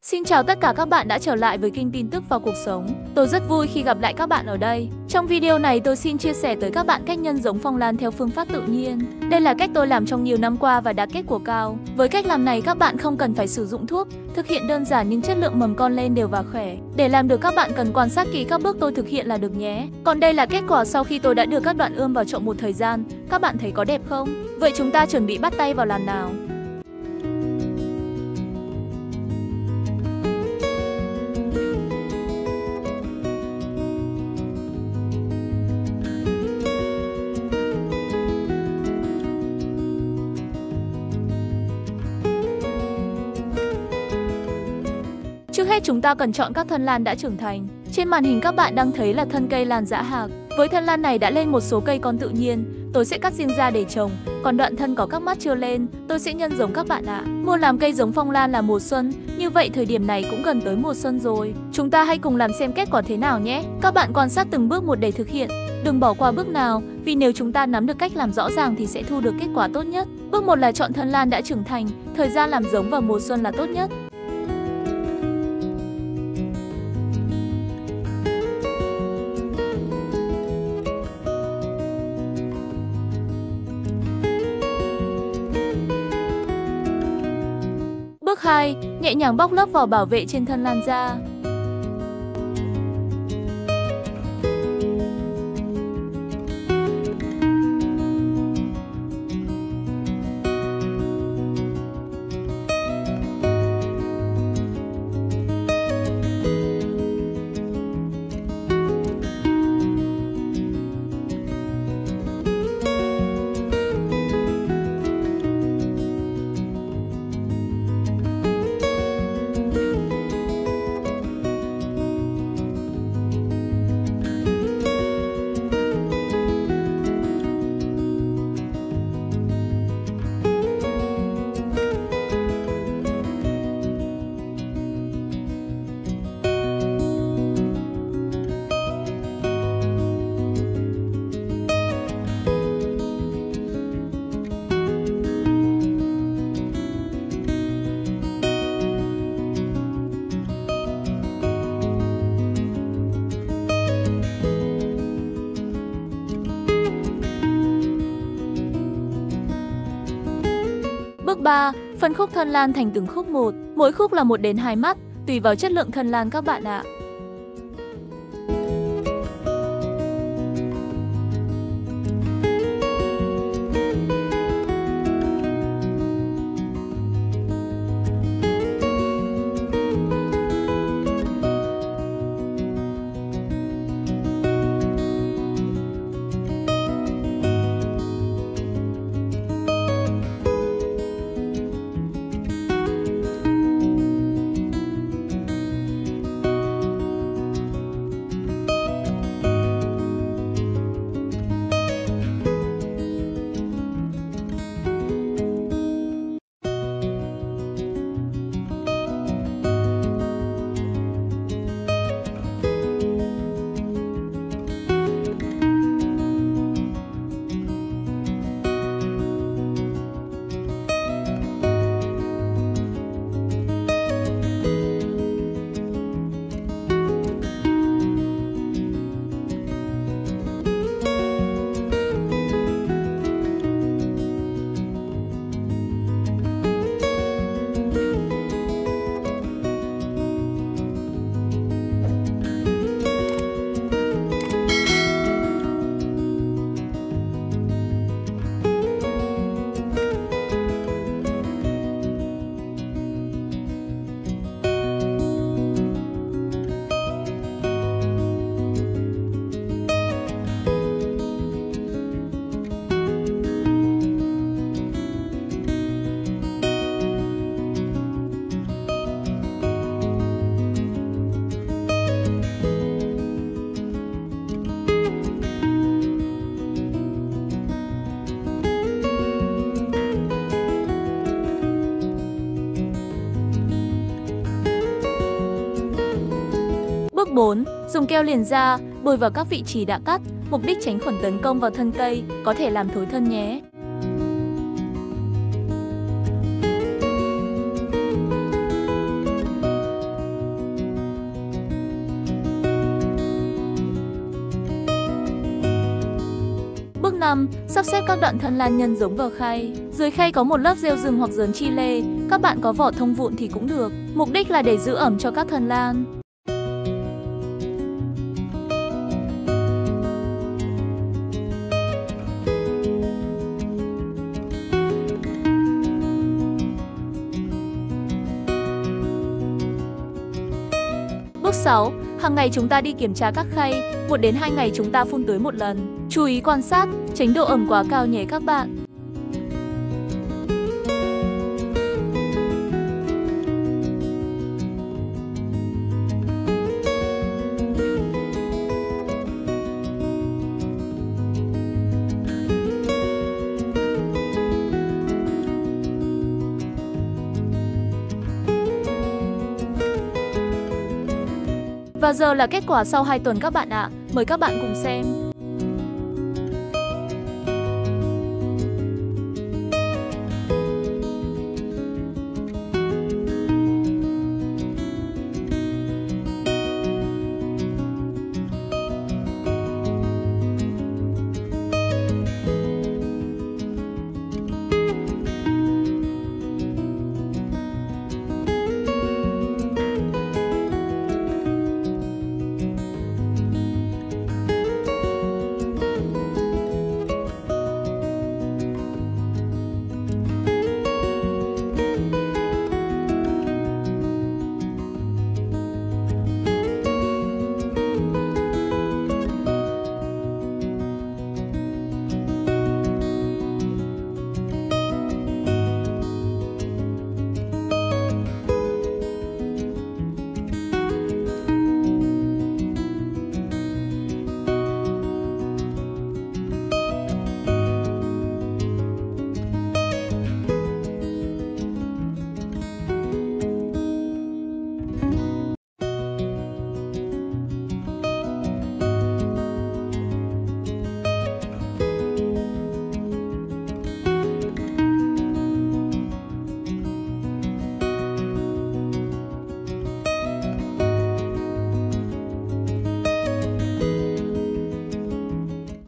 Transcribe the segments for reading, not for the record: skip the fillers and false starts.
Xin chào tất cả các bạn đã trở lại với kênh tin tức và cuộc sống. Tôi rất vui khi gặp lại các bạn ở đây. Trong video này tôi xin chia sẻ tới các bạn cách nhân giống phong lan theo phương pháp tự nhiên. Đây là cách tôi làm trong nhiều năm qua và đạt kết quả cao. Với cách làm này các bạn không cần phải sử dụng thuốc, thực hiện đơn giản nhưng chất lượng mầm con lên đều và khỏe. Để làm được các bạn cần quan sát kỹ các bước tôi thực hiện là được nhé. Còn đây là kết quả sau khi tôi đã đưa các đoạn ươm vào chậu một thời gian. Các bạn thấy có đẹp không? Vậy chúng ta chuẩn bị bắt tay vào làm nào. Trước hết chúng ta cần chọn các thân lan đã trưởng thành. Trên màn hình các bạn đang thấy là thân cây lan dã hạc. Với thân lan này đã lên một số cây con tự nhiên, tôi sẽ cắt riêng ra để trồng. Còn đoạn thân có các mắt chưa lên, tôi sẽ nhân giống các bạn ạ. Mua làm cây giống phong lan là mùa xuân, như vậy thời điểm này cũng gần tới mùa xuân rồi. Chúng ta hãy cùng làm xem kết quả thế nào nhé. Các bạn quan sát từng bước một để thực hiện, đừng bỏ qua bước nào, vì nếu chúng ta nắm được cách làm rõ ràng thì sẽ thu được kết quả tốt nhất. Bước 1 là chọn thân lan đã trưởng thành, thời gian làm giống vào mùa xuân là tốt nhất. Bước 2, nhẹ nhàng bóc lớp vỏ bảo vệ trên thân lan ra. Bước 3, phân khúc thân lan thành từng khúc một, mỗi khúc là 1 đến 2 mắt, tùy vào chất lượng thân lan các bạn ạ. Bước 4. Dùng keo liền da, bôi vào các vị trí đã cắt, mục đích tránh khuẩn tấn công vào thân cây, có thể làm thối thân nhé. 5. Sắp xếp các đoạn thân lan nhân giống vào khay. Dưới khay có một lớp rêu rừng hoặc dớn chi lê, các bạn có vỏ thông vụn thì cũng được. Mục đích là để giữ ẩm cho các thân lan. Bước 6. Hàng ngày chúng ta đi kiểm tra các khay, 1 đến 2 ngày chúng ta phun tưới một lần. Chú ý quan sát, tránh độ ẩm quá cao nhé các bạn. Và giờ là kết quả sau 2 tuần các bạn ạ. Mời các bạn cùng xem.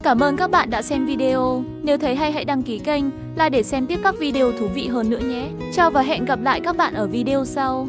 Cảm ơn các bạn đã xem video. Nếu thấy hay hãy đăng ký kênh, like để xem tiếp các video thú vị hơn nữa nhé. Chào và hẹn gặp lại các bạn ở video sau.